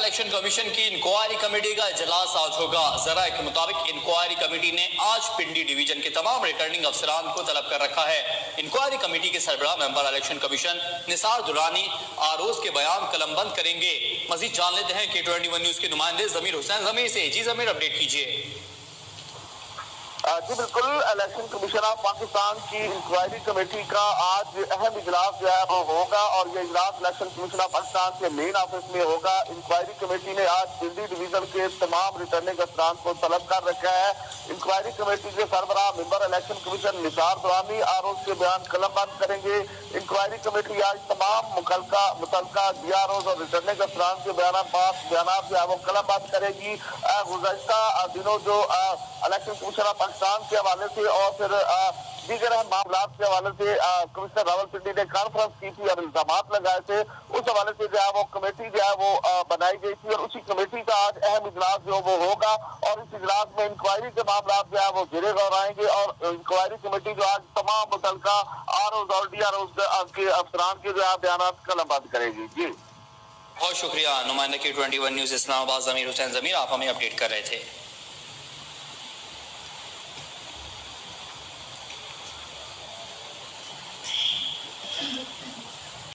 Election commission کی inquiry committee کا اجلاس آج ہوگا۔ ذرائع کے مطابق انکوائری کمیٹی نے آج پنڈی ڈویژن کے تمام ریٹرننگ افسران کو طلب کر رکھا ہے۔ انکوائری کمیٹی کے سربراہ ممبر الیکشن کمیشن نثار درانی آروز کے بیان قلم بند کریں گے۔ مزید جان لیتے ہیں K21 نیوز کے نمائندے ضمیر حسین ضمیر سے۔ جی ضمیر، اپڈیٹ کیجیے۔ جی بالکل، الیکشن کمیشن آف پاکستان کی انکوائری کمیٹی کا آج اہم اجلاس جو ہے وہ ہوگا، اور یہ اجلاس الیکشن کمیشن آف پاکستان کے مین آفس میں ہوگا۔ انکوائری کمیٹی نے آج پنڈی ڈویژن کے تمام ریٹرننگ افسران کو طلب کر رکھا ہے۔ انکوائری کمیٹی کے سربراہ ممبر الیکشن کمیشن نثار درانی آروز کے بیان قلم بند کریں گے۔ انکوائری کمیٹی آج تمام متعلقہ ڈی آر اوز اور ریٹرننگ افسران کے بیانات جو ہے وہ قلم بند کرے گی۔ گزشتہ دنوں جو الیکشن کمیشن آف پاکستان کے حوالے سے اور پھر دیگر اہم معاملات کے حوالے سے کمشنر راولپنڈی نے کانفرنس کی تھی اور الزامات لگائے تھے، اس حوالے سے جو ہے وہ کمیٹی جو ہے وہ بنائی گئی تھی، اور اسی کمیٹی کا آج اہم اجلاس جو وہ ہوگا، اور اس اجلاس میں انکوائری کے معاملات جو ہے وہ زیر غور آئیں گے، اور انکوائری کمیٹی جو آج تمام متعلقہ آر اوز اور ڈی آر اوز کے افسران کے جو ہے بیانات قلم بند کرے گی۔ جی بہت شکریہ نمائندہ K21 نیوز اسلام آباد ضمیر حسین ضمیر، آپ ہمیں اپڈیٹ کر رہے تھے۔